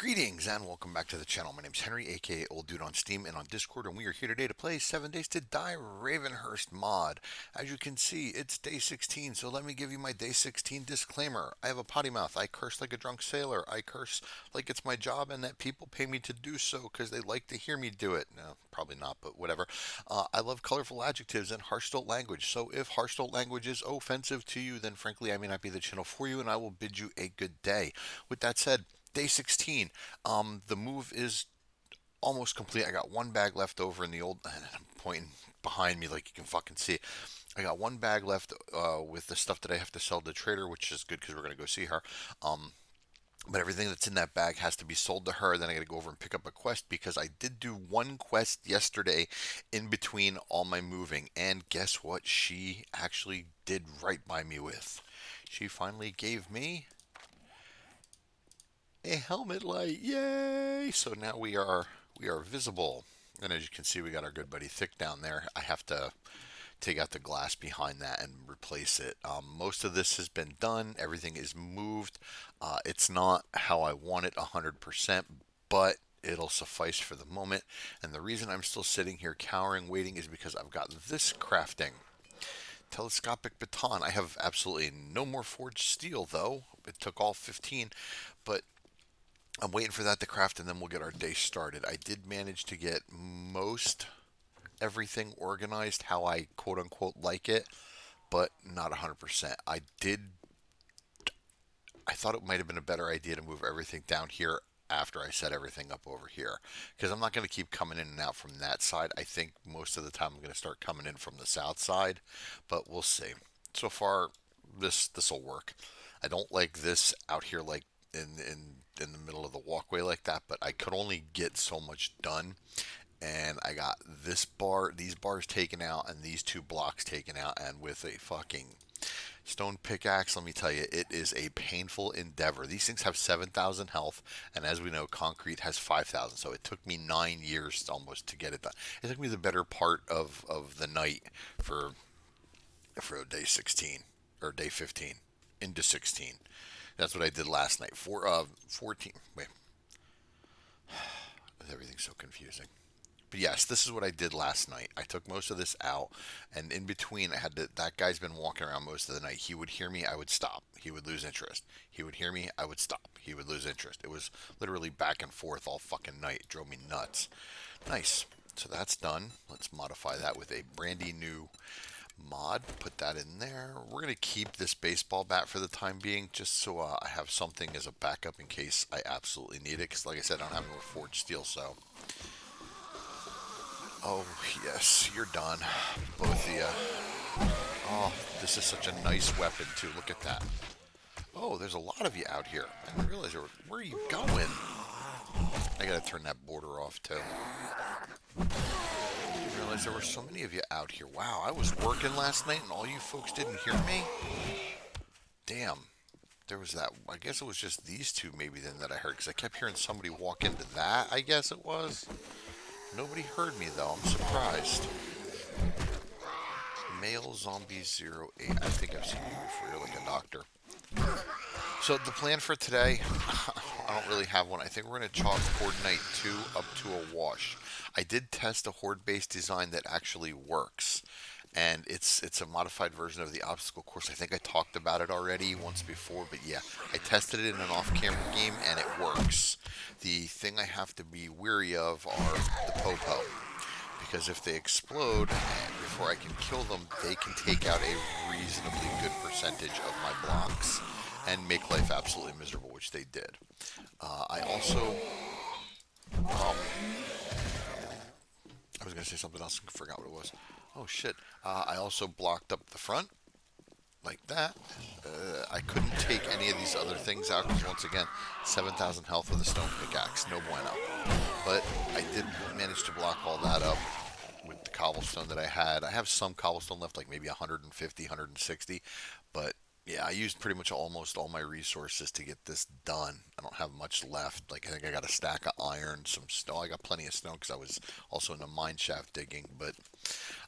Greetings and welcome back to the channel. My name's Henry, aka Old Dude on Steam and on Discord, and we are here today to play 7 Days to Die Ravenhearst mod. As you can see, it's day 16, so let me give you my day 16 disclaimer. I have a potty mouth. I curse like a drunk sailor. I curse like it's my job and that people pay me to do so because they like to hear me do it. No, probably not, but whatever. I love colorful adjectives and harsh adult language, so if harsh adult language is offensive to you, then frankly I may not be the channel for you, and I will bid you a good day. With that said, day 16. The move is almost complete. I got one bag left over in the old. And I'm pointing behind me like you can fucking see it. I got one bag left with the stuff that I have to sell to the trader, which is good because we're gonna go see her. Um, but everything that's in that bag has to be sold to her. Then I got to go over and pick up a quest because I did do one quest yesterday in between all my moving. And guess what? She actually did right by me with. She finally gave me a helmet light. Yay! So now we are visible. And as you can see, we got our good buddy Thick down there. I have to take out the glass behind that and replace it. Most of this has been done. Everything is moved. It's not how I want it 100%, but it'll suffice for the moment. And the reason I'm still sitting here cowering waiting is because I've got this crafting. Telescopic baton. I have absolutely no more forged steel though. It took all 15, but I'm waiting for that to craft and then we'll get our day started. I did manage to get most everything organized how I quote unquote like it, but not 100%. I thought it might have been a better idea to move everything down here after I set everything up over here because I'm not going to keep coming in and out from that side. I think most of the time I'm going to start coming in from the south side, but we'll see. So far this will work. I don't like this out here like in the middle of the walkway like that, but I could only get so much done. And I got these bars taken out, and these two blocks taken out, and with a fucking stone pickaxe, let me tell you, it is a painful endeavor. These things have 7,000 health, and as we know, concrete has 5,000. So it took me 9 years almost to get it done. It took me the better part of the night for day 16 or day 15 into 16. That's what I did last night. 14. Wait, everything's so confusing. But yes, this is what I did last night. I took most of this out, and in between, I had to. That guy's been walking around most of the night. He would hear me, I would stop. He would lose interest. He would hear me, I would stop. He would lose interest. It was literally back and forth all fucking night. It drove me nuts. Nice. So that's done. Let's modify that with a brandy new mod. Put that in there. We're going to keep this baseball bat for the time being just so I have something as a backup in case I absolutely need it. Because like I said, I don't have no forged steel, so. Oh, yes, you're done. Both of you. Oh, this is such a nice weapon, too. Look at that. Oh, there's a lot of you out here. I didn't realize where are you going? I gotta turn that border off, too. I didn't realize there were so many of you out here. Wow, I was working last night and all you folks didn't hear me? Damn. There was that. I guess it was just these two maybe then that I heard because I kept hearing somebody walk into that, I guess it was. Nobody heard me though. I'm surprised. Male Zombie 08. I think I've seen you before. You're like a doctor. So the plan for today, I don't really have one. I think we're going to chalk Horde Night 2 up to a wash. I did test a horde-based design that actually works. And it's a modified version of the obstacle course. I think I talked about it already once before, but yeah, I tested it in an off-camera game and it works. The thing I have to be weary of are the popo, because if they explode before I can kill them, they can take out a reasonably good percentage of my blocks and make life absolutely miserable, which they did. I also, I was going to say something else, I forgot what it was. Oh shit. I also blocked up the front like that. I couldn't take any of these other things out because once again, 7,000 health with a stone pickaxe, no bueno. But I did manage to block all that up with the cobblestone that I had. I have some cobblestone left, like maybe 150, 160, but yeah, I used pretty much almost all my resources to get this done. I don't have much left. Like I think I got a stack of iron, some stone. I got plenty of stone because I was also in a mine shaft digging, but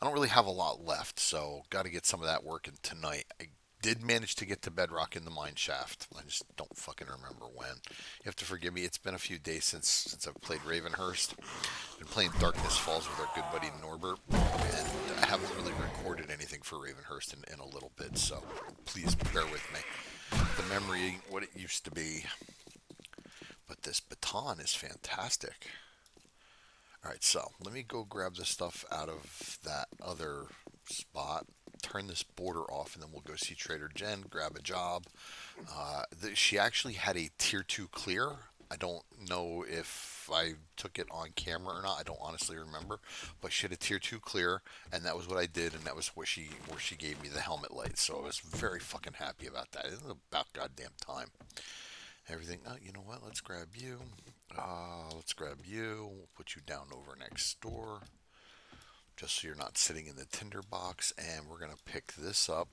I don't really have a lot left. So got to get some of that working tonight. I did manage to get to bedrock in the mine shaft. I just don't fucking remember when. You have to forgive me. It's been a few days since I've played Ravenhearst. Been playing Darkness Falls with our good buddy Norbert, and I haven't really recorded anything for Ravenhearst in a little bit. So please bear with me. The memory ain't what it used to be, but this baton is fantastic. All right, so let me go grab the stuff out of that other spot, turn this border off, and then we'll go see Trader Jen, grab a job. She actually had a tier 2 clear. I don't know if I took it on camera or not. I don't honestly remember, but she had a tier 2 clear, and that was what I did, and that was where she gave me the helmet light. So I was very fucking happy about that. It was about goddamn time. Everything. Oh, you know what? Let's grab you. Let's grab you. We'll put you down over next door, just so you're not sitting in the tinder box. And we're gonna pick this up,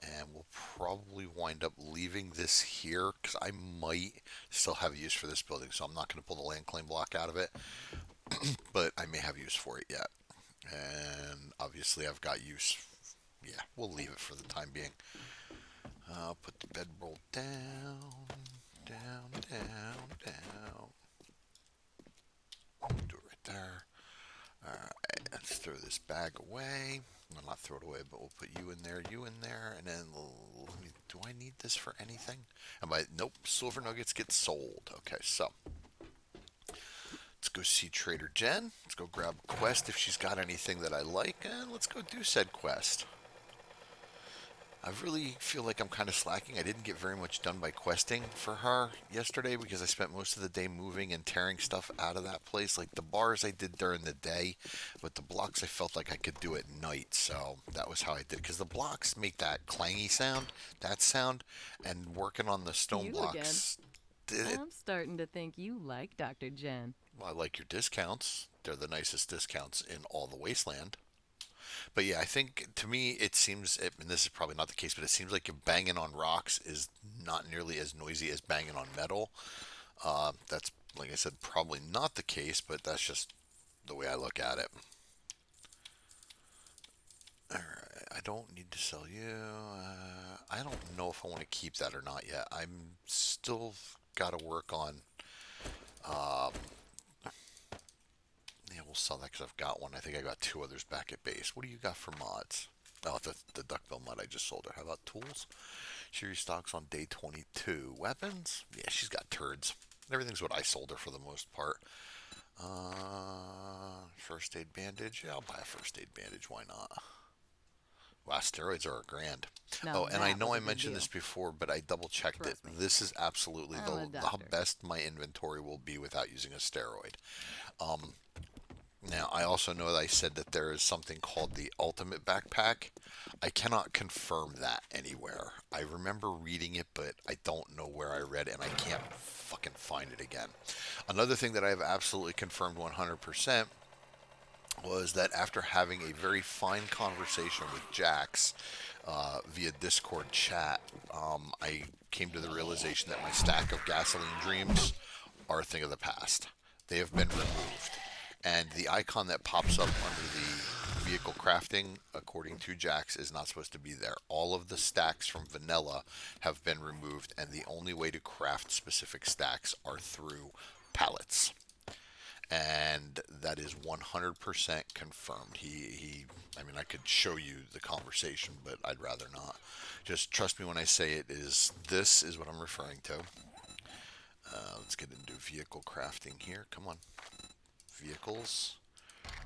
and we'll probably wind up leaving this here because I might still have use for this building. So I'm not gonna pull the land claim block out of it, but I may have use for it yet. And obviously I've got use. Yeah, we'll leave it for the time being. Put the bedroll down, down, down, down. Do it right there. Alright, let's throw this bag away. Well, not throw it away, but we'll put you in there, and then do I need this for anything? Nope, silver nuggets get sold. Okay, so let's go see Trader Jen. Let's go grab a quest if she's got anything that I like, and let's go do said quest. I really feel like I'm kind of slacking. I didn't get very much done by questing for her yesterday because I spent most of the day moving and tearing stuff out of that place. Like the bars I did during the day, but the blocks I felt like I could do at night. So that was how I did. Because the blocks make that clangy sound, that sound, and working on the stone You again. blocks. It, I'm starting to think you like Dr. Jen. well, I like your discounts. They're the nicest discounts in all the wasteland. But yeah, I think to me it seems, and this is probably not the case, but it seems like banging on rocks is not nearly as noisy as banging on metal. That's, like I said, probably not the case, but that's just the way I look at it. All right, I don't need to sell you. I don't know if I want to keep that or not yet. I'm still got to work on. Uh, yeah, we'll sell that because I've got one. I think I got two others back at base. What do you got for mods? Oh, the duckbill mod I just sold her. How about tools? She restocks on day 22. Weapons? Yeah, she's got turds. Everything's what I sold her for the most part. First aid bandage. Yeah, I'll buy a first aid bandage. Why not? Wow, steroids are $1,000. Now Oh, and I that know was I a good mentioned this deal. before, but I double checked it. Trust me. This is absolutely I'm a the doctor. best my inventory will be without using a steroid. Um, Now, I also know that I said that there is something called the Ultimate Backpack. I cannot confirm that anywhere. I remember reading it, but I don't know where I read it, and I can't fucking find it again. Another thing that I have absolutely confirmed 100% was that after having a very fine conversation with Jax via Discord chat, I came to the realization that my stack of gasoline dreams are a thing of the past. They have been removed. And the icon that pops up under the vehicle crafting, according to Jax, is not supposed to be there. All of the stacks from vanilla have been removed, and the only way to craft specific stacks are through pallets. And that is 100% confirmed. I mean, I could show you the conversation, but I'd rather not. Just trust me when I say this is what I'm referring to. Let's get into vehicle crafting here. Come on. Vehicles.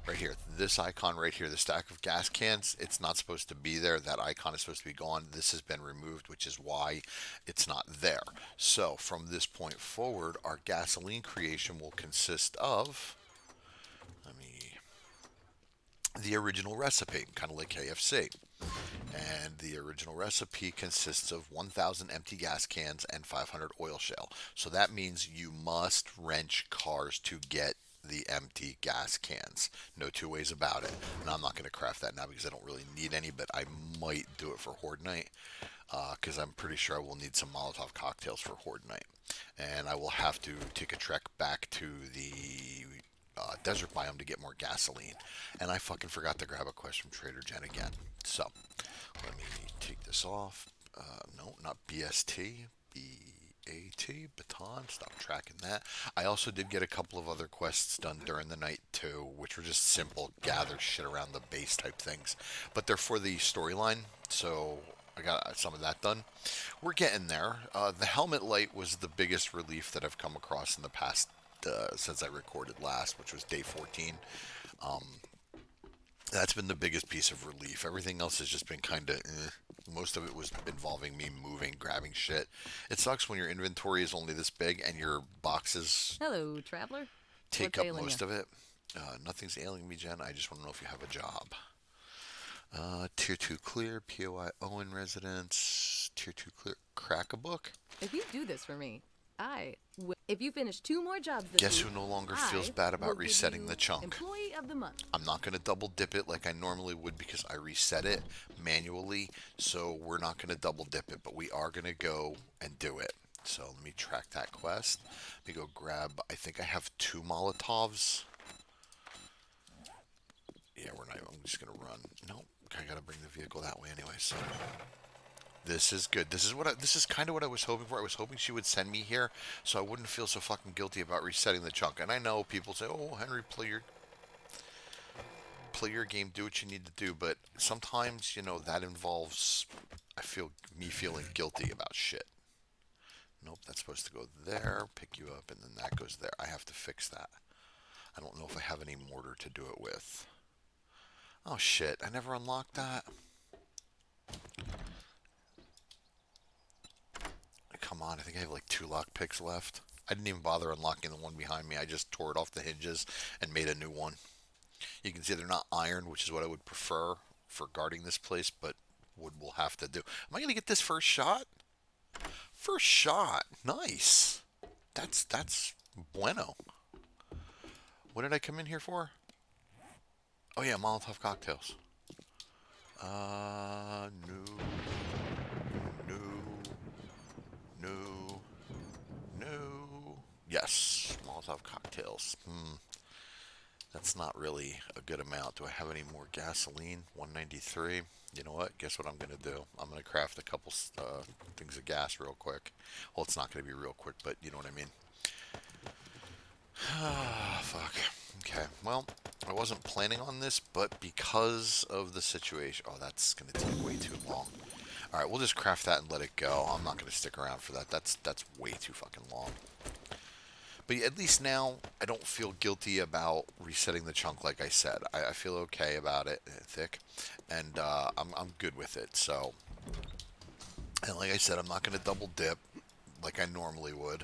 Right here, this icon right here, the stack of gas cans, it's not supposed to be there. That icon is supposed to be gone. This has been removed, which is why it's not there. So from this point forward, our gasoline creation will consist of, let me, the original recipe, kind of like KFC. And the original recipe consists of 1,000 empty gas cans and 500 oil shale. So that means you must wrench cars to get the empty gas cans. No two ways about it. Now, I'm not going to craft that now because I don't really need any, but I might do it for Horde Night because I'm pretty sure I will need some Molotov cocktails for Horde Night. And I will have to take a trek back to the desert biome to get more gasoline. And I fucking forgot to grab a quest from Trader Jen again. So let me take this off. No, not BST. BAT, baton, stop tracking that. I also did get a couple of other quests done during the night too, which were just simple gather shit around the base type things. But they're for the storyline, so I got some of that done. We're getting there. The helmet light was the biggest relief that I've come across in the past since I recorded last, which was day 14. Um, that's been the biggest piece of relief. Everything else has just been kind of most of it was involving me moving, grabbing shit. It sucks when your inventory is only this big and your boxes Hello, traveler. take What's up ailing you? most of it. Nothing's ailing me, Jen. I just want to know if you have a job. Tier 2 clear, POI Owen residence. Tier 2 clear, crack a book. If you do this for me, I will. If you finish 2 more jobs this Guess week, who no longer feels I bad will about give resetting the you chunk? Employee of the Month. I'm not going to double dip it like I normally would because I reset it manually. So we're not going to double dip it, but we are going to go and do it. So let me track that quest. Let me go grab, I think I have 2 Molotovs. Yeah, we're not, I'm just going to run. Nope, I got to bring the vehicle that way anyway. So this is good. This is kind of what I was hoping for. I was hoping she would send me here so I wouldn't feel so fucking guilty about resetting the chunk. And I know people say, "Oh, Henry, play your game, do what you need to do," but sometimes, that involves me feeling guilty about shit. Nope, that's supposed to go there, pick you up, and then that goes there. I have to fix that. I don't know if I have any mortar to do it with. Oh shit, I never unlocked that. Come on, I think I have like 2 lock picks left. I didn't even bother unlocking the one behind me. I just tore it off the hinges and made a new one. You can see they're not iron, which is what I would prefer for guarding this place, but wood will have to do. Am I going to get this first shot? First shot. Nice. That's bueno. What did I come in here for? Oh yeah, Molotov cocktails. No, no, no, no. Yes, Molotov cocktails. That's not really a good amount. Do I have any more gasoline? 193. You know what? Guess what I'm going to do? I'm going to craft a couple things of gas real quick. Well, it's not going to be real quick, but you know what I mean. Ah, fuck. Okay, well, I wasn't planning on this, but because of the situation... Oh, that's going to take way too long. Alright, we'll just craft that and let it go. I'm not going to stick around for that. That's way too fucking long. But at least now, I don't feel guilty about resetting the chunk like I said. I feel okay about it, thick, and I'm good with it. So, and like I said, I'm not going to double dip like I normally would.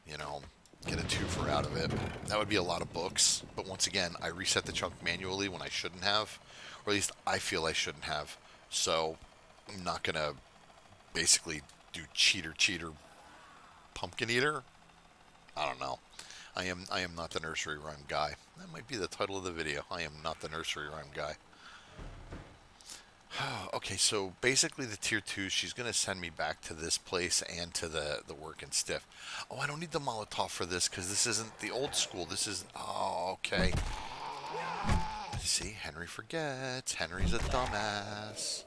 You know, get a twofer out of it. That would be a lot of books. But once again, I reset the chunk manually when I shouldn't have, or at least I feel I shouldn't have. So I'm not gonna basically do cheater pumpkin eater. I don't know. I am not the nursery rhyme guy. That might be the title of the video. I am not the nursery rhyme guy. Okay, so basically the tier 2, she's going to send me back to this place and to the work and stiff. Oh, I don't need the Molotov for this because this isn't the old school. This is... Oh, okay. See, Henry forgets. Henry's a dumbass.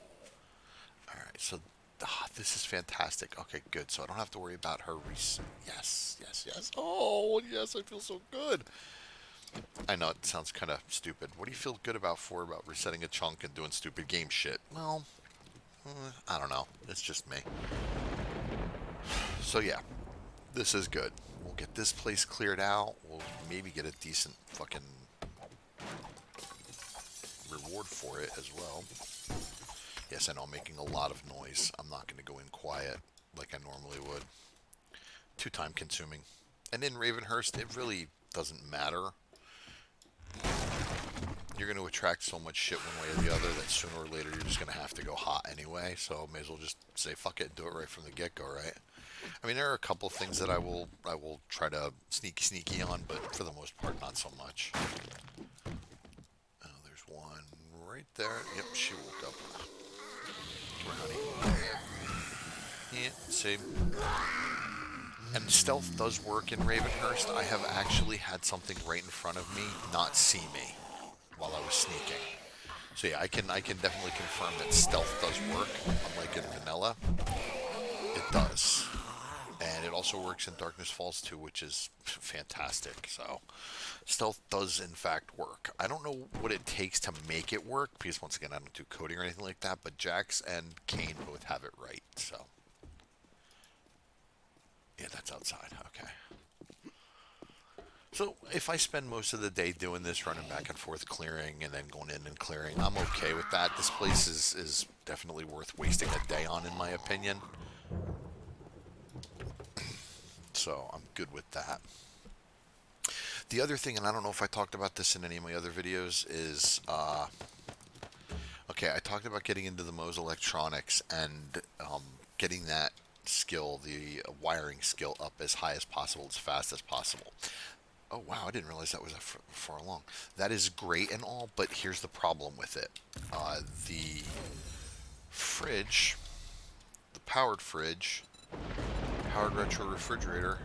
Alright, so... this is fantastic. Okay, good. So I don't have to worry about her Yes, yes, yes. Oh, yes, I feel so good. I know it sounds kind of stupid. What do you feel good about resetting a chunk and doing stupid game shit? Well, I don't know. It's just me. So yeah, this is good. We'll get this place cleared out. We'll maybe get a decent fucking reward for it as well. Yes, I know I'm making a lot of noise. I'm not going to go in quiet like I normally would. Too time consuming. And in Ravenhearst, it really doesn't matter. You're going to attract so much shit one way or the other that sooner or later you're just going to have to go hot anyway. So may as well just say fuck it and do it right from the get-go, right? I mean, there are a couple things that I will try to sneaky on, but for the most part, not so much. Oh, there's one right there. Yep, she woke up. Come here, honey. Yeah, see. And stealth does work in Ravenhearst. I have actually had something right in front of me not see me while I was sneaking. So yeah, I can definitely confirm that stealth does work. Unlike in vanilla, it does. And it also works in Darkness Falls too, which is fantastic. So stealth does in fact work. I don't know what it takes to make it work because once again I don't do coding or anything like that, but Jax and Kane both have it right. So yeah, that's outside. Okay. So if I spend most of the day doing this, running back and forth, clearing, and then going in and clearing, I'm okay with that. This place is definitely worth wasting a day on, in my opinion. So I'm good with that. The other thing, and I don't know if I talked about this in any of my other videos, is okay. I talked about getting into the Moe's electronics and getting that skill, the wiring skill, up as high as possible, as fast as possible. Oh wow, I didn't realize that was that far along. That is great and all, but here's the problem with it. The fridge, the powered fridge, powered retro refrigerator,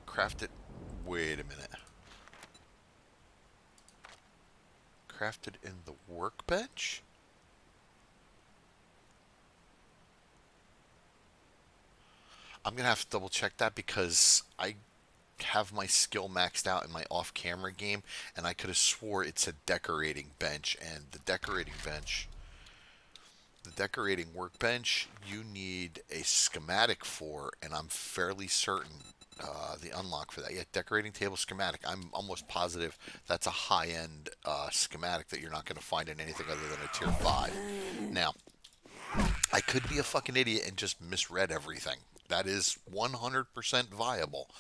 crafted. Wait a minute. Crafted in the workbench? I'm gonna have to double check that because I have my skill maxed out in my off-camera game, and I could have swore it's a decorating bench, and the decorating workbench, you need a schematic for, and I'm fairly certain the unlock for that. Yeah, decorating table schematic. I'm almost positive that's a high-end schematic that you're not going to find in anything other than a tier 5. Now, I could be a fucking idiot and just misread everything. That is 100% viable.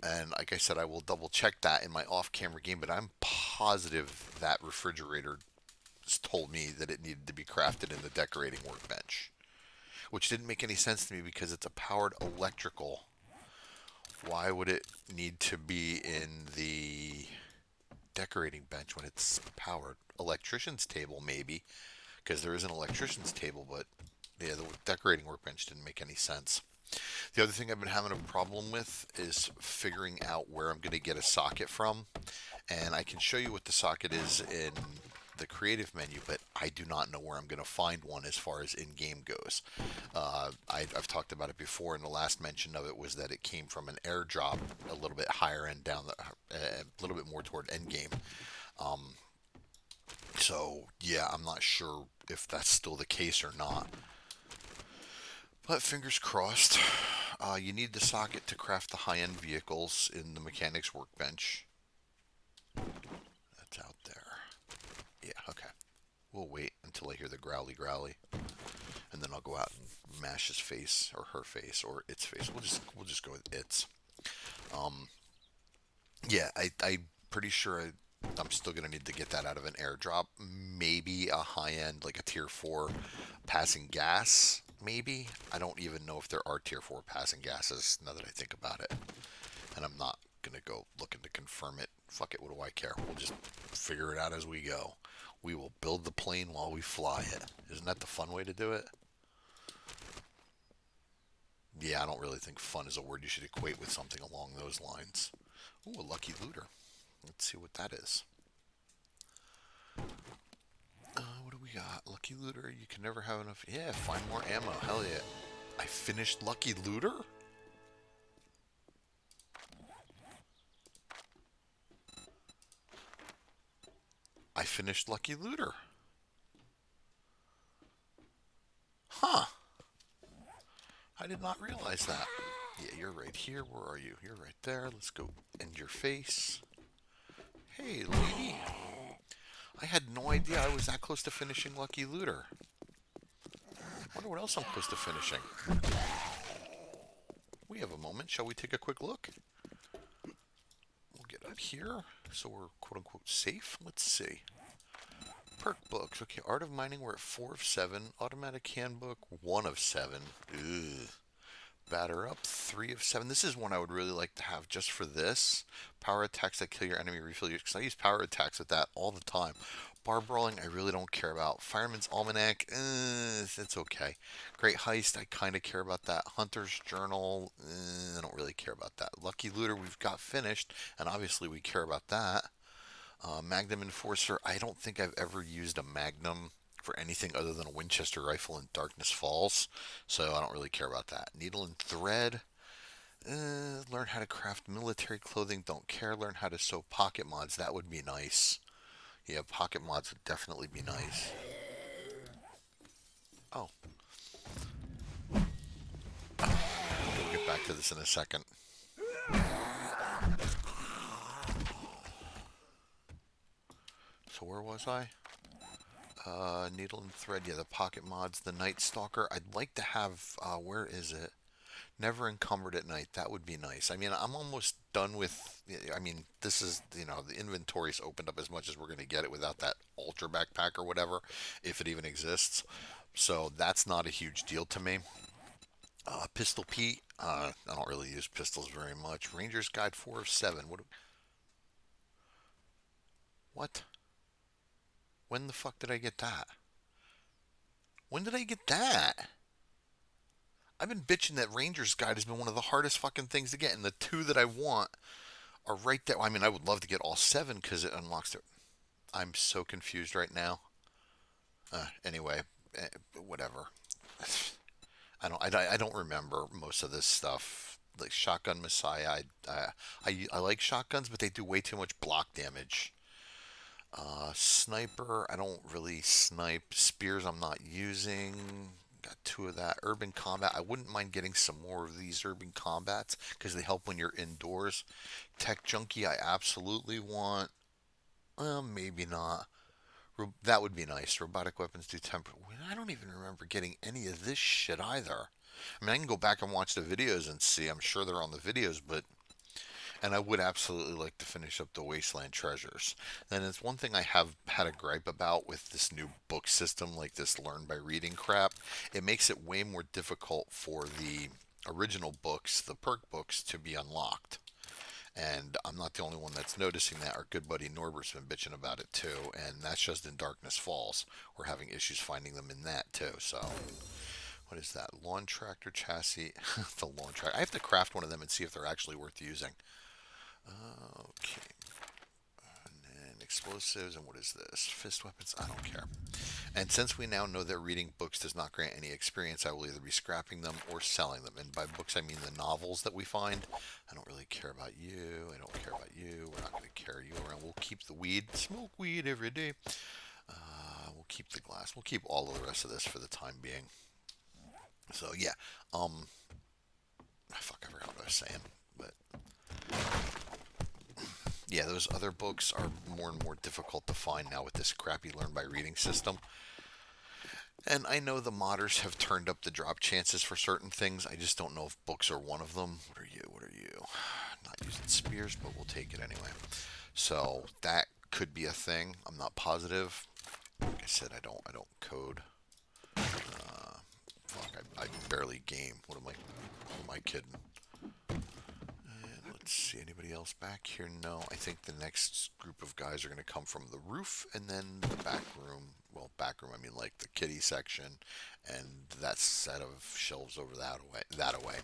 And like I said, I will double check that in my off camera game, but I'm positive that refrigerator told me that it needed to be crafted in the decorating workbench, which didn't make any sense to me because it's a powered electrical. Why would it need to be in the decorating bench when it's powered? Electrician's table, maybe, because there is an electrician's table, but yeah, the decorating workbench didn't make any sense. The other thing I've been having a problem with is figuring out where I'm going to get a socket from. And I can show you what the socket is in the creative menu, but I do not know where I'm going to find one as far as in-game goes. I've talked about it before, and the last mention of it was that it came from an airdrop a little bit higher end down a little bit more toward end game. So yeah, I'm not sure if that's still the case or not. But fingers crossed. You need the socket to craft the high-end vehicles in the mechanic's workbench. That's out there. Yeah, okay. We'll wait until I hear the growly growly, and then I'll go out and mash his face or her face or its face. We'll just go with its. Um, yeah, I'm pretty sure I'm still gonna need to get that out of an airdrop. Maybe a high-end like a tier 4 passing gas. Maybe I don't even know if there are tier 4 passing gases now that I think about it, and I'm not gonna go looking to confirm it. Fuck it, what do I care? We'll just figure it out as we go. We will build the plane while we fly it. Isn't that the fun way to do it? Yeah, I don't really think fun is a word you should equate with something along those lines. Ooh, a lucky looter. Let's see what that is. What do we got? Lucky looter. You can never have enough. Yeah, find more ammo. Hell yeah. I finished lucky looter? I finished lucky looter. Huh. I did not realize that. Yeah, you're right here. Where are you? You're right there. Let's go end your face. Hey, lady. I had no idea I was that close to finishing Lucky Looter. Wonder what else I'm close to finishing. We have a moment. Shall we take a quick look? We'll get up here so we're quote unquote safe. Let's see. Perk books. Okay, Art of Mining, we're at 4 of 7. Automatic Handbook, 1 of 7. Ugh. Batter up, 3 of 7. This is one I would really like to have just for this. Power attacks that kill your enemy, refill your. Because I use power attacks with that all the time. Bar Brawling, I really don't care about. Fireman's Almanac, it's okay. Great Heist, I kind of care about that. Hunter's Journal, I don't really care about that. Lucky Looter, we've got finished, and obviously we care about that. Magnum Enforcer, I don't think I've ever used a Magnum for anything other than a Winchester rifle in Darkness Falls, so I don't really care about that. Needle and Thread, learn how to craft military clothing, don't care. Learn how to sew pocket mods, that would be nice. Yeah, pocket mods would definitely be nice. Oh, we'll get back to this in a second. So where was I? Needle and thread. Yeah, the pocket mods, the Night Stalker. I'd like to have. Where is it? Never encumbered at night. That would be nice. I mean, I'm almost done with. I mean, this is the inventory's opened up as much as we're going to get it without that ultra backpack or whatever, if it even exists. So that's not a huge deal to me. Pistol Pete. I don't really use pistols very much. Ranger's Guide 4 of 7. What? When the fuck did I get that? When did I get that? I've been bitching that Ranger's Guide has been one of the hardest fucking things to get, and the two that I want are right there. I mean, I would love to get all 7 because it unlocks it. I'm so confused right now. Anyway, whatever. I don't remember most of this stuff. Like Shotgun Messiah, I like shotguns, but they do way too much block damage. Sniper, I don't really snipe. Spears, I'm not using. Got 2 of that. Urban Combat, I wouldn't mind getting some more of these Urban Combats because they help when you're indoors. Tech Junkie, I absolutely want. Well, maybe not. That would be nice. Robotic weapons do temper. I don't even remember getting any of this shit either. I mean, I can go back and watch the videos and see. I'm sure they're on the videos, but and I would absolutely like to finish up the Wasteland Treasures. And it's one thing I have had a gripe about with this new book system, like this learn by reading crap. It makes it way more difficult for the original books, the perk books, to be unlocked. And I'm not the only one that's noticing that. Our good buddy Norbert's been bitching about it too, and that's just in Darkness Falls. We're having issues finding them in that too. So, what is that? Lawn tractor chassis. The lawn tractor. I have to craft one of them and see if they're actually worth using. Okay. And explosives, and what is this? Fist weapons, I don't care. And since we now know that reading books does not grant any experience, I will either be scrapping them or selling them. And by books, I mean the novels that we find. I don't really care about you. I don't care about you. We're not going to carry you around. We'll keep the weed. Smoke weed every day. We'll keep the glass. We'll keep all of the rest of this for the time being. So, yeah. Fuck, I forgot what I was saying. But yeah, those other books are more and more difficult to find now with this crappy learn by reading system. And I know the modders have turned up the drop chances for certain things. I just don't know if books are one of them. What are you? What are you? Not using spears, but we'll take it anyway. So that could be a thing. I'm not positive. Like I said, I don't code. Fuck, I barely game. What am I kidding? Let's see, anybody else back here? No, I think the next group of guys are going to come from the roof and then the back room. Well, back room, I mean like the kitty section and that set of shelves over that away.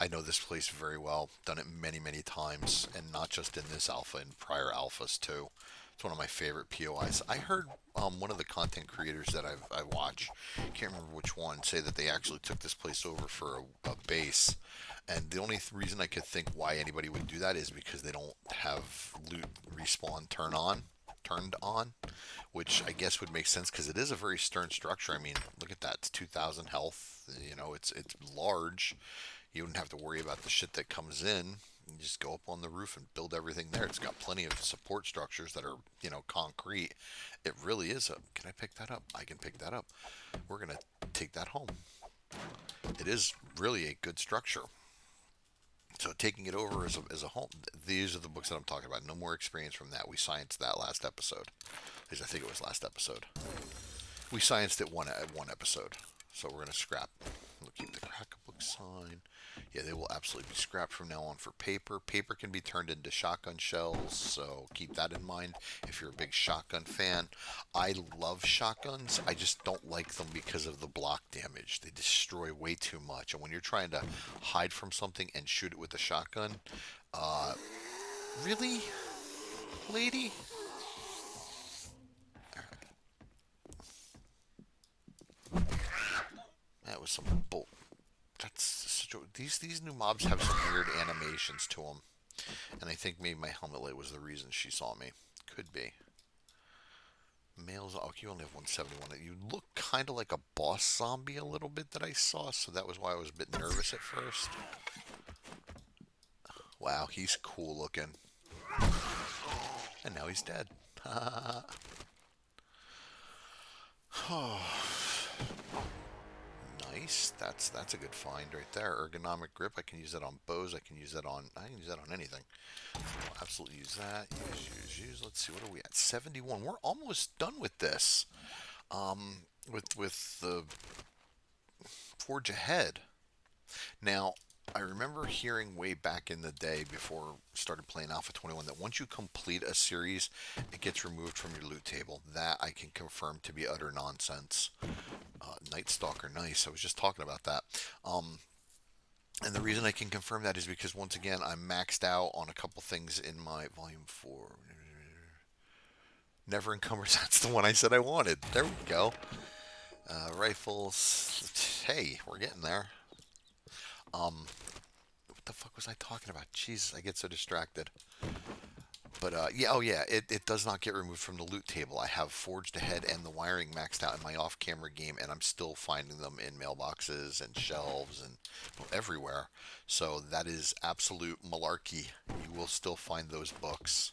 I know this place very well. Done it many, many times, and not just in this alpha, in prior alphas too. It's one of my favorite POIs. I heard one of the content creators that I watch, can't remember which one, say that they actually took this place over for a base. And the only reason I could think why anybody would do that is because they don't have loot respawn turned on, which I guess would make sense because it is a very stern structure. I mean, look at that. It's 2,000 health. It's large. You wouldn't have to worry about the shit that comes in. You just go up on the roof and build everything there. It's got plenty of support structures that are, concrete. It really is a. Can I pick that up? I can pick that up. We're gonna take that home. It is really a good structure. So taking it over as a home, these are the books that I'm talking about. No more experience from that. We scienced that last episode. At least I think it was last episode. We scienced it one episode. So we're gonna scrap. We'll keep the crack book sign. Yeah, they will absolutely be scrapped from now on for paper. Paper can be turned into shotgun shells, so keep that in mind if you're a big shotgun fan. I love shotguns. I just don't like them because of the block damage. They destroy way too much. And when you're trying to hide from something and shoot it with a shotgun, uh, really, lady? That was some bull. That's such a, these new mobs have some weird animations to them, and I think maybe my helmet light was the reason she saw me. Could be. Males. Oh, you only have 171. You look kind of like a boss zombie a little bit that I saw, so that was why I was a bit nervous at first. Wow, he's cool looking, and now he's dead. Oh, nice. That's a good find right there. Ergonomic grip. I can use that on bows. I can use that on anything. I'll absolutely use that. Use. Let's see. What are we at? 71. We're almost done with this. With the Forge Ahead. Now, I remember hearing way back in the day before I started playing Alpha 21 that once you complete a series, it gets removed from your loot table. That I can confirm to be utter nonsense. Night Stalker, nice. I was just talking about that. And the reason I can confirm that is because once again, I'm maxed out on a couple things in my Volume 4. Never Encumbers. That's the one I said I wanted. There we go. Rifles. Hey, we're getting there. What the fuck was I talking about? Jesus, I get so distracted. But yeah, oh yeah, it does not get removed from the loot table. I have Forged Ahead and the wiring maxed out in my off-camera game, and I'm still finding them in mailboxes and shelves and well, everywhere. So that is absolute malarkey. You will still find those books.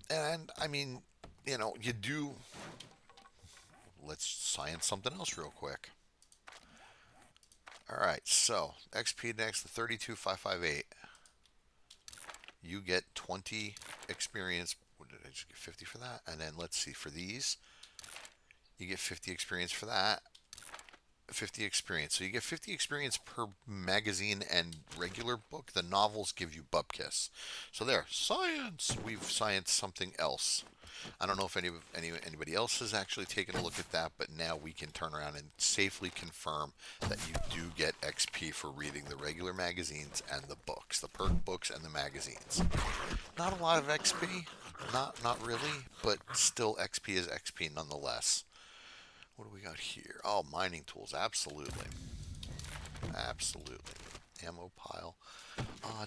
And I mean, you do. Let's science something else real quick. All right, so XP next to 32558. You get 20 experience. What did I just get? 50 for that? And then let's see, for these, you get 50 experience for that. 50 experience. So you get 50 experience per magazine and regular book. The novels give you bupkis. So there, science. We've scienced something else. I don't know if anybody else has actually taken a look at that, but now we can turn around and safely confirm that you do get XP for reading the regular magazines and the books, the perk books and the magazines. Not a lot of XP, not really, but still XP is XP nonetheless. What do we got here? Oh, mining tools, absolutely, absolutely. Ammo pile.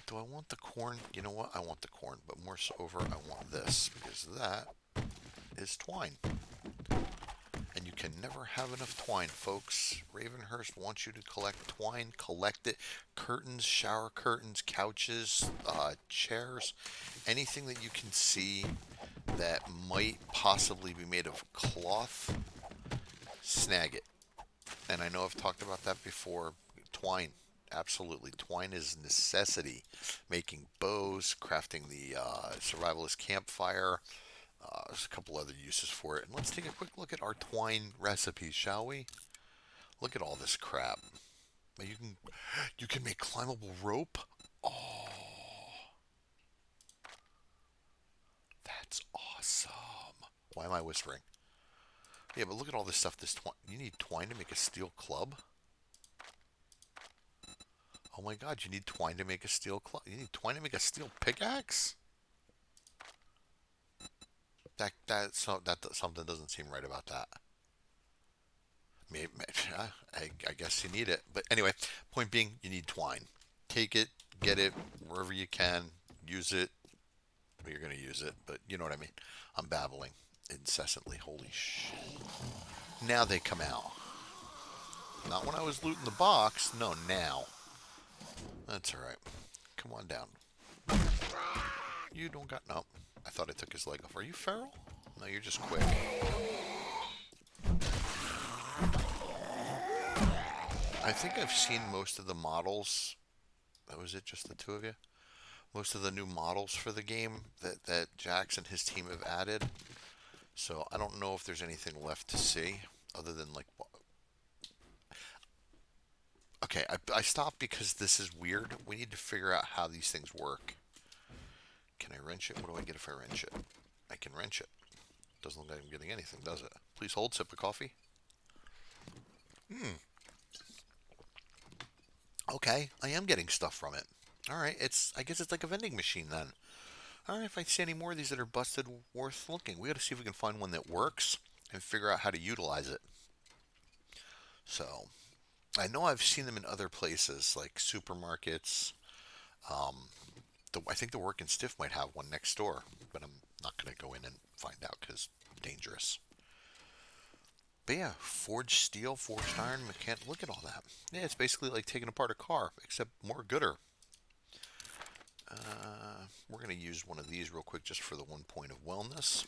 Do I want the corn? You know what? I want the corn, but more so over, I want this because that is twine. And you can never have enough twine, folks. Ravenhearst wants you to collect twine. Collect it. Curtains, shower curtains, couches, chairs, anything that you can see that might possibly be made of cloth, snag it. And I know I've talked about that before. Twine. Absolutely. Twine is necessity. Making bows, crafting the survivalist campfire, there's a couple other uses for it. And let's take a quick look at our twine recipes, shall we? Look at all this crap. You can make climbable rope. Oh, that's awesome. Why am I whispering? Yeah, but look at all this stuff. This twine. You need twine to make a steel club. Oh my God! You need twine to make a steel club. You need twine to make a steel pickaxe. That something doesn't seem right about that. Maybe, I guess you need it. But anyway, point being, you need twine. Take it, get it wherever you can, use it. Well, you're going to use it, but you know what I mean. I'm babbling incessantly. Holy shit. Now they come out. Not when I was looting the box. No, now. That's alright. Come on down. You don't got. No. I thought I took his leg off. Are you feral? No, you're just quick. I think I've seen most of the models. That was it, just the two of you? Most of the new models for the game that Jax and his team have added. So I don't know if there's anything left to see other than like Okay, I stopped because this is weird. We need to figure out how these things work. Can I wrench it? What do I get if I wrench it? I can wrench it. Doesn't look like I'm getting anything, does it? Please hold, sip of coffee. Hmm. Okay, I am getting stuff from it. All right, I guess it's like a vending machine then. All right, if I see any more of these that are busted, worth looking. We got to see if we can find one that works and figure out how to utilize it. So, I know I've seen them in other places like supermarkets. Um, I think the Work and Stiff might have one next door, but I'm not going to go in and find out because dangerous. But yeah, forged steel, forged iron, mechanic. Look at all that. Yeah, it's basically like taking apart a car, except more gooder. We're going to use one of these real quick just for the 1 point of wellness.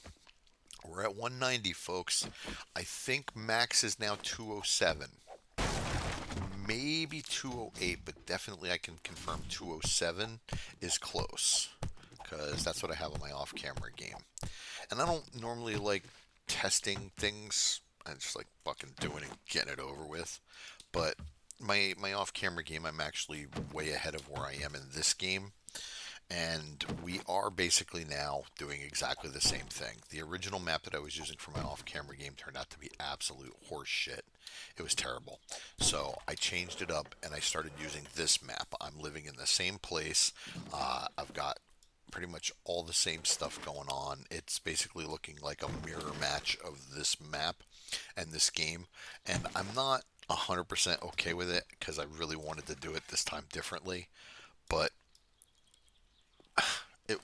We're at 190, folks. I think max is now 207. Maybe 208, but definitely I can confirm 207 is close because that's what I have on my off-camera game. And I don't normally like testing things. I just like fucking doing it, getting it over with. But my off-camera game, I'm actually way ahead of where I am in this game. And we are basically now doing exactly the same thing. The original map that I was using for my off-camera game turned out to be absolute horse shit. It was terrible. So I changed it up and I started using this map. I'm living in the same place. I've got pretty much all the same stuff going on. It's basically looking like a mirror match of this map and this game. And I'm not 100% okay with it because I really wanted to do it this time differently. But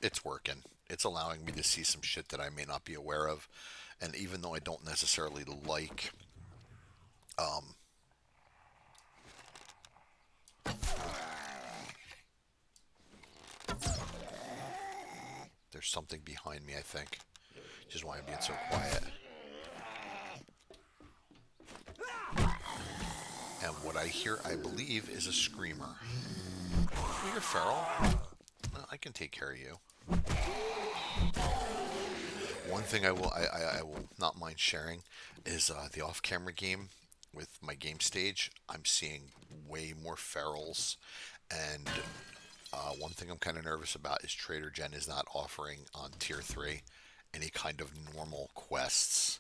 it's working. It's allowing me to see some shit that I may not be aware of. And even though I don't necessarily like, um, there's something behind me, I think. Which is why I'm being so quiet. And what I hear, I believe, is a screamer. Oh, you're feral. No, I can take care of you. One thing I will not mind sharing is the off-camera game with my game stage. I'm seeing way more ferals, and one thing I'm kind of nervous about is Trader Gen is not offering on Tier 3 any kind of normal quests.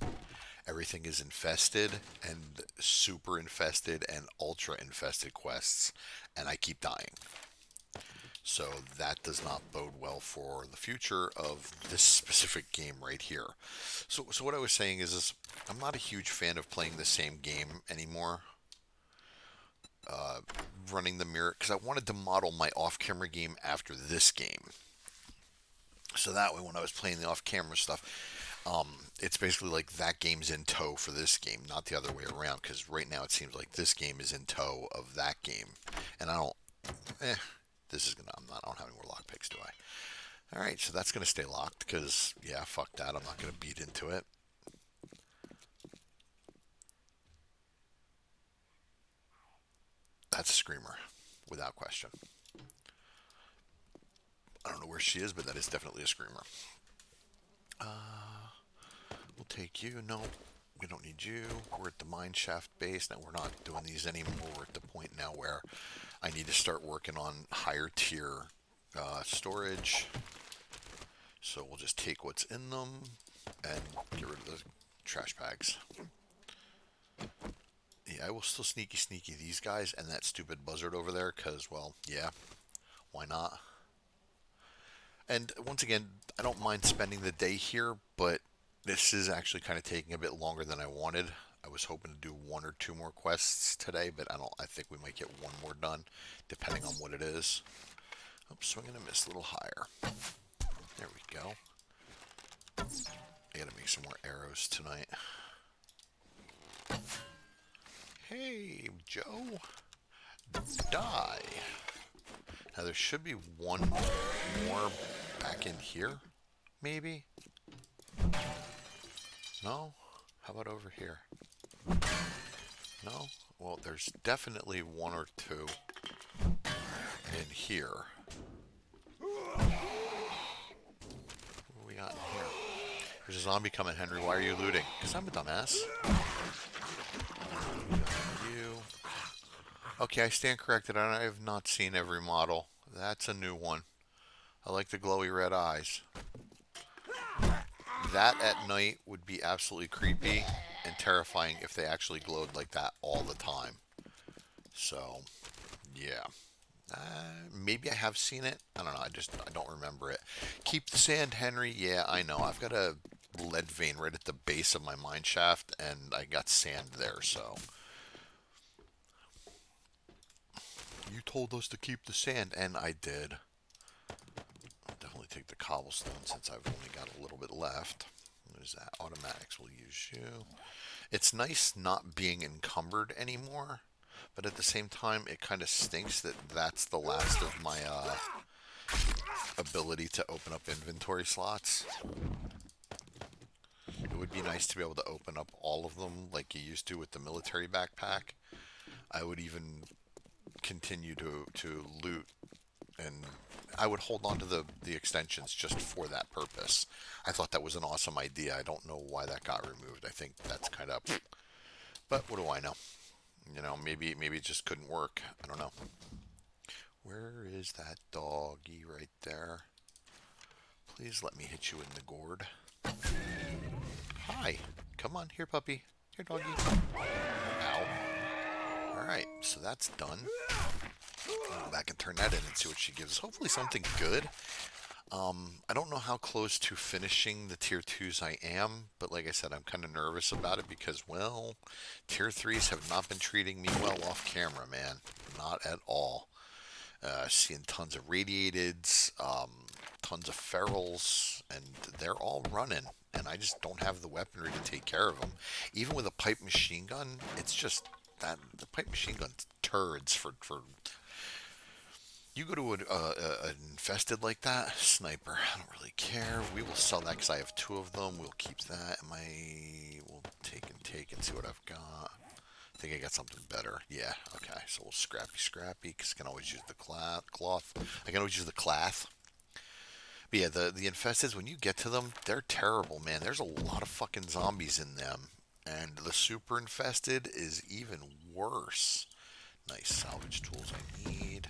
Everything is infested and super infested and ultra infested quests, and I keep dying. So that does not bode well for the future of this specific game right here. So what I was saying is I'm not a huge fan of playing the same game anymore. Running the mirror because I wanted to model my off-camera game after this game. So that way, when I was playing the off-camera stuff, it's basically like that game's in tow for this game, not the other way around. Because right now it seems like this game is in tow of that game, and I don't. Eh, this is gonna. I don't have any more lockpicks, do I? All right, so that's gonna stay locked because yeah, fuck that. I'm not gonna beat into it. That's a screamer, without question. I don't know where she is, but that is definitely a screamer. We'll take you. No, we don't need you. We're at the mine shaft base. Now we're not doing these anymore. We're at the point now where I need to start working on higher tier storage. So we'll just take what's in them and get rid of the trash bags. Yeah, I will still sneaky these guys and that stupid buzzard over there because, well, yeah, why not? And once again, I don't mind spending the day here, but this is actually kind of taking a bit longer than I wanted. I was hoping to do one or two more quests today, but I don't. I think we might get one more done, depending on what it is. Oh, swing and a miss, a little higher. There we go. I gotta make some more arrows tonight. Hey, Joe, die. Now there should be one more back in here, maybe. No? How about over here? No? Well, there's definitely one or two in here. What do we got in here? There's a zombie coming, Henry. Why are you looting? Because I'm a dumbass. You. Okay, I stand corrected. I have not seen every model. That's a new one. I like the glowy red eyes. That at night would be absolutely creepy and terrifying if they actually glowed like that all the time. So, yeah. Maybe I have seen it. I don't know. I don't remember it. Keep the sand, Henry. Yeah, I know. I've got a lead vein right at the base of my mine shaft, and I got sand there. So you told us to keep the sand, and I did. I'll definitely take the cobblestone since I've only got a little bit left. What is that? Automatics will use you. It's nice not being encumbered anymore, but at the same time, it kind of stinks that that's the last of my ability to open up inventory slots. It would be nice to be able to open up all of them like you used to with the military backpack. I would even continue to loot, and I would hold on to the extensions just for that purpose. I thought that was an awesome idea. I don't know why that got removed. I think that's kind of, but what do I know? Maybe it just couldn't work. I don't know. Where is that doggy right there? Please let me hit you in the gourd. Hi. Come on, here, puppy. Here, doggy. Ow. Alright, so that's done. I'll go back and turn that in and see what she gives us. Hopefully something good. I don't know how close to finishing the tier 2s I am, but like I said, I'm kind of nervous about it because, well, tier 3s have not been treating me well off camera, man. Not at all. Seeing tons of radiateds, tons of ferals, and they're all running. And I just don't have the weaponry to take care of them. Even with a pipe machine gun, it's just that the pipe machine gun's turds for you go to an infested like that, sniper. I don't really care. We will sell that because I have two of them. We'll keep that. We'll take and see what I've got. I think I got something better. Yeah, okay. So we'll scrappy because I can always use the cloth. I can always use the cloth. But yeah, the infesteds, when you get to them, they're terrible, man. There's a lot of fucking zombies in them. And the super infested is even worse. Nice salvage tools I need.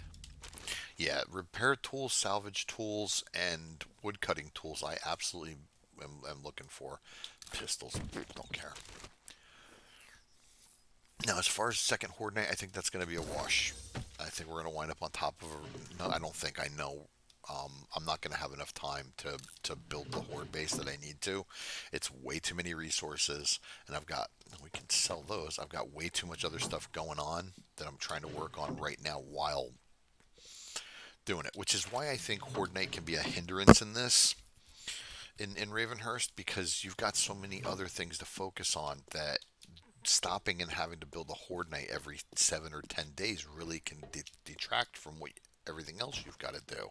Yeah, repair tools, salvage tools, and wood cutting tools I absolutely am looking for. Pistols, don't care. Now, as far as second Horde Night, I think that's going to be a wash. I think we're going to wind up on top of a. No, I don't think. I know. I'm not going to have enough time to build the Horde base that I need to. It's way too many resources, and I've got. We can sell those. I've got way too much other stuff going on that I'm trying to work on right now while doing it, which is why I think Horde Night can be a hindrance in this in Ravenhearst because you've got so many other things to focus on that stopping and having to build a Horde Night every 7 or 10 days really can detract from what everything else you've got to do.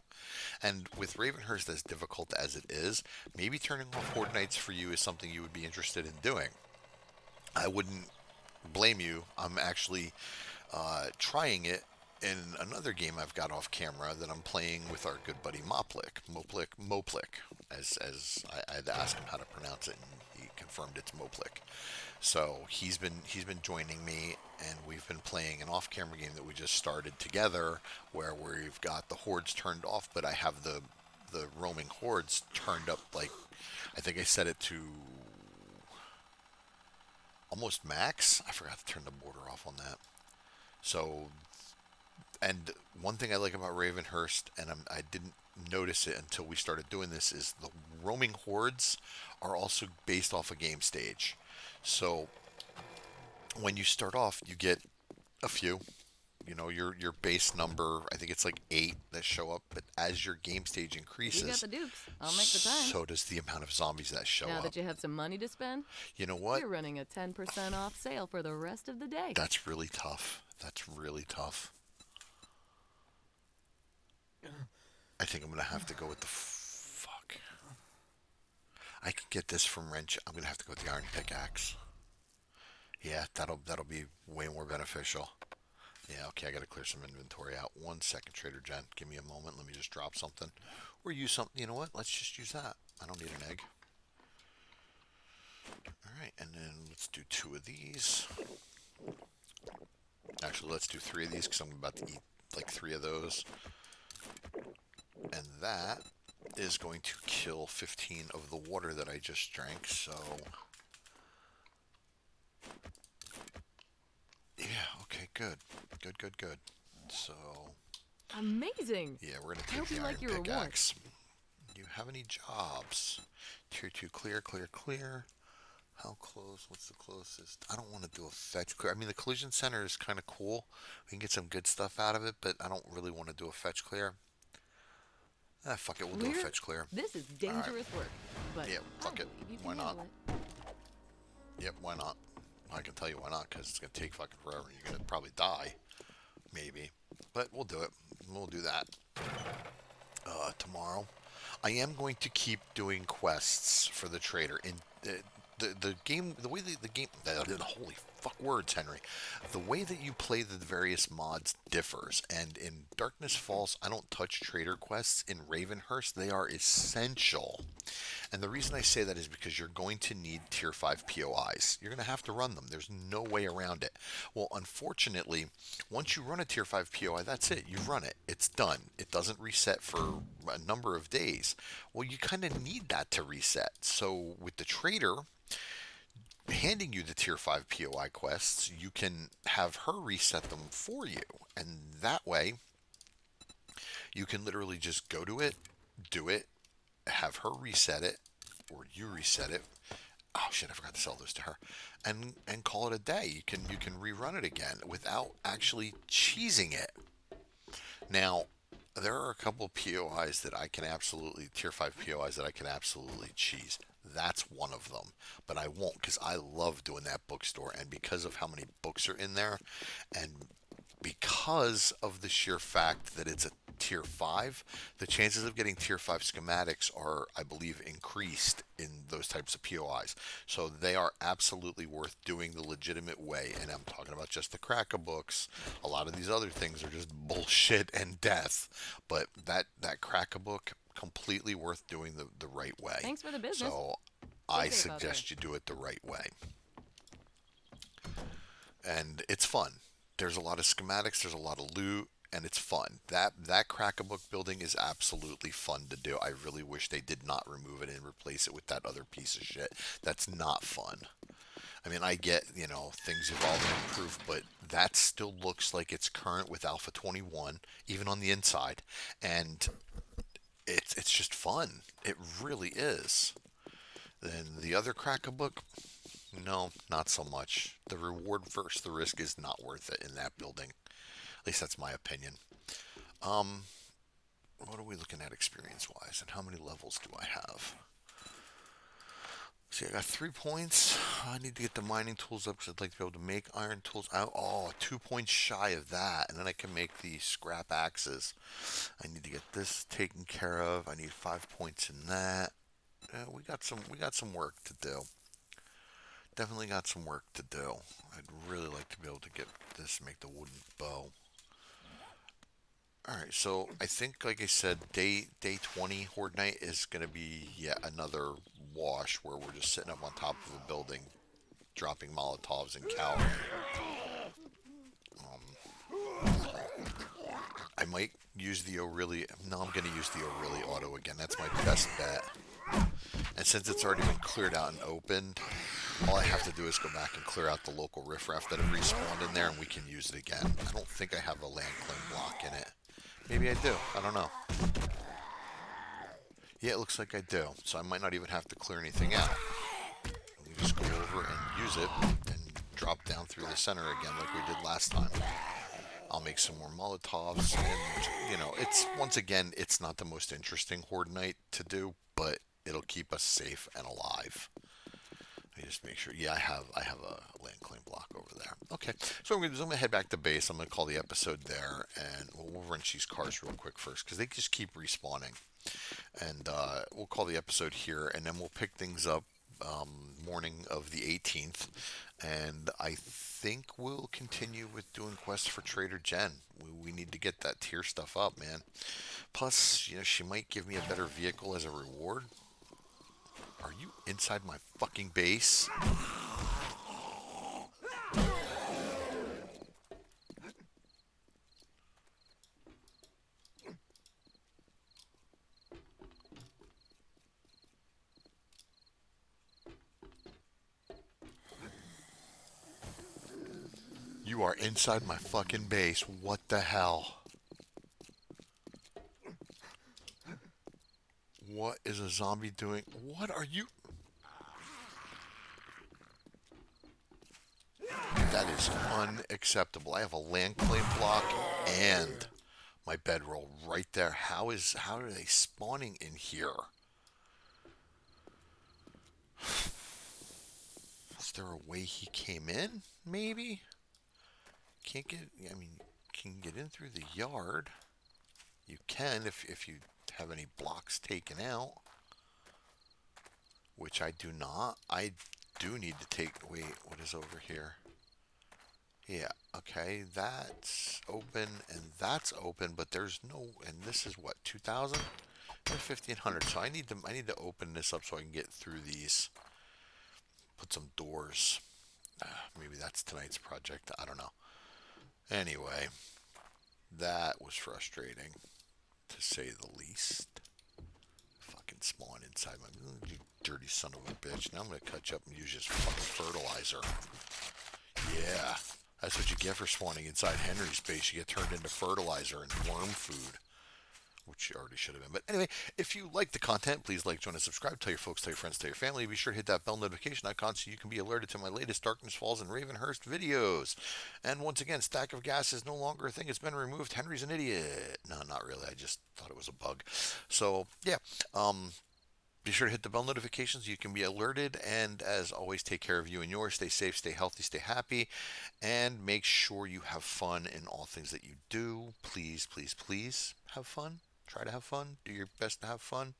And with Ravenhearst as difficult as it is, maybe turning off Horde Nights for you is something you would be interested in doing. I wouldn't blame you. I'm actually trying it in another game I've got off camera that I'm playing with our good buddy Moplik, as I had to ask him how to pronounce it, and he confirmed it's Moplik. So he's been joining me, and we've been playing an off-camera game that we just started together, where we've got the hordes turned off, but I have the roaming hordes turned up like I think I set it to almost max. I forgot to turn the border off on that. So and one thing I like about Ravenhearst, and I didn't notice it until we started doing this, is the roaming hordes are also based off a game stage. So when you start off, you get a few. Your base number. I think it's like 8 that show up. But as your game stage You got increases, the dukes. I'll make the time. so does the amount of zombies that show Now up. that you have some money to spend, You know what? we're running a 10% off sale for the rest of the day. That's really tough. That's really tough. I think I'm gonna have to go with the fuck. I can get this from wrench. I'm gonna have to go with the iron pickaxe. Yeah, that'll be way more beneficial. Yeah, okay, I gotta clear some inventory out. 1 second, Trader Jen. Give me a moment. Let me just drop something. Or use something. You know what? Let's just use that. I don't need an egg. Alright, and then let's do 2 of these. Actually, let's do 3 of these because I'm about to eat like 3 of those. And that is going to kill 15 of the water that I just drank. So, yeah, okay, good. Good, good, good. So, Amazing! yeah, we're going to I take hope the you iron like your reward. pickaxe. Do you have any jobs? Tier 2 clear, clear, clear. How close? What's the closest? I don't want to do a fetch clear. I mean, the collision center is kind of cool. We can get some good stuff out of it, but I don't really want to do a fetch clear. Ah, fuck it. We'll do a Leader, fetch clear. this is All right. dangerous work, but Yeah, I fuck it. believe you can Why not? handle it. Yep, why not? I can tell you why not, because it's going to take fucking forever. You're going to probably die, maybe. But we'll do it. We'll do that tomorrow. I am going to keep doing quests for the trader. In the game, the way the game, holy fuck words, Henry. The way that you play the various mods differs, and in Darkness Falls, I don't touch trader quests. In Ravenhearst, they are essential. And the reason I say that is because you're going to need tier 5 POIs. You're going to have to run them. There's no way around it. Well, unfortunately, once you run a tier 5 POI, that's it. You've run it. It's done. It doesn't reset for a number of days. Well, you kind of need that to reset. So with the trader handing you the tier 5 POI quests, you can have her reset them for you. And that way, you can literally just go to it, do it, have her reset it, or you reset it. Oh shit, I forgot to sell those to her. And call it a day. You can rerun it again without actually cheesing it. Now, there are a couple POIs that I can absolutely tier 5 POIs that I can absolutely cheese. That's one of them, but I won't because I love doing that bookstore, and because of how many books are in there, and because of the sheer fact that it's a tier 5, the chances of getting tier 5 schematics are, I believe, increased in those types of POIs. So they are absolutely worth doing the legitimate way. And I'm talking about just the cracker books. A lot of these other things are just bullshit and death. But that cracker book, completely worth doing the right way. Thanks for the business. So Stay I safe out there. suggest you do it the right way. And it's fun. There's a lot of schematics, there's a lot of loot, and it's fun. That crack-a-book building is absolutely fun to do. I really wish they did not remove it and replace it with that other piece of shit. That's not fun. I mean, I get, things evolve and improve, but that still looks like it's current with Alpha 21, even on the inside. And it's just fun. It really is. Then the other crack-a-book, no, not so much. The reward versus the risk is not worth it in that building. At least that's my opinion. Um, what are we looking at experience-wise, and how many levels do I have? See, I got 3 points. I need to get the mining tools up because I'd like to be able to make iron tools. Oh, 2 points shy of that, and then I can make the scrap axes. I need to get this taken care of. I need 5 points in that. We got some work to do. Definitely got some work to do. I'd really like to be able to get this, make the wooden bow. All right, so I think, like I said, day 20 Horde Night is going to be yet another wash where we're just sitting up on top of a building, dropping Molotovs and cowering. I might use the O'Reilly. No, I'm going to use the O'Reilly auto again. That's my best bet. And since it's already been cleared out and opened, all I have to do is go back and clear out the local riffraff that have respawned in there, and we can use it again. I don't think I have a land claim block in it. Maybe I do. I don't know. Yeah, it looks like I do. So I might not even have to clear anything out. We just go over and use it and drop down through the center again like we did last time. I'll make some more Molotovs, and it's once again, it's not the most interesting Horde Night to do, but it'll keep us safe and alive. Let me just make sure. Yeah, I have a land claim block over there. Okay, so I'm gonna head back to base. I'm gonna call the episode there, and we'll wrench these cars real quick first because they just keep respawning. And we'll call the episode here, and then we'll pick things up morning of the 18th, and I think we'll continue with doing quests for Trader Jen. We need to get that tier stuff up, man. Plus, she might give me a better vehicle as a reward. Are you inside my fucking base? You are inside my fucking base. What the hell? What is a zombie doing? What are you? That is unacceptable. I have a land claim block and my bedroll right there. How are they spawning in here? Is there a way he came in? Maybe? Can't get I mean can get in through the yard. You can if you have any blocks taken out, which I do not. I do need to take wait, what is over here? Yeah, okay, that's open and that's open, but there's no, and this is what, 2000 or 1500. So I need to open this up so I can get through these. Put some doors. Maybe that's tonight's project. I don't know. Anyway, that was frustrating to say the least. Fucking spawn inside my, you dirty son of a bitch. Now I'm gonna cut you up and use this fucking fertilizer. Yeah, that's what you get for spawning inside Henry's base. You get turned into fertilizer and worm food, which you already should have been. But anyway, if you like the content, please like, join, and subscribe. Tell your folks, tell your friends, tell your family. Be sure to hit that bell notification icon so you can be alerted to my latest Darkness Falls and Ravenhearst videos. And once again, stack of gas is no longer a thing. It's been removed. Henry's an idiot. No, not really. I just thought it was a bug. So yeah, be sure to hit the bell notifications so you can be alerted. And as always, take care of you and yours. Stay safe, stay healthy, stay happy, and make sure you have fun in all things that you do. Please, please, please have fun. Try to have fun. Do your best to have fun.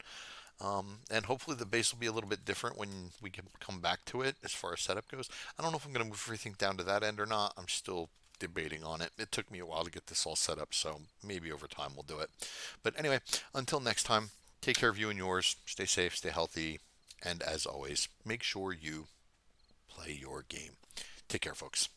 And hopefully the base will be a little bit different when we can come back to it as far as setup goes. I don't know if I'm going to move everything down to that end or not. I'm still debating on it. It took me a while to get this all set up, so maybe over time we'll do it. But anyway, until next time, take care of you and yours. Stay safe, stay healthy, and as always, make sure you play your game. Take care, folks.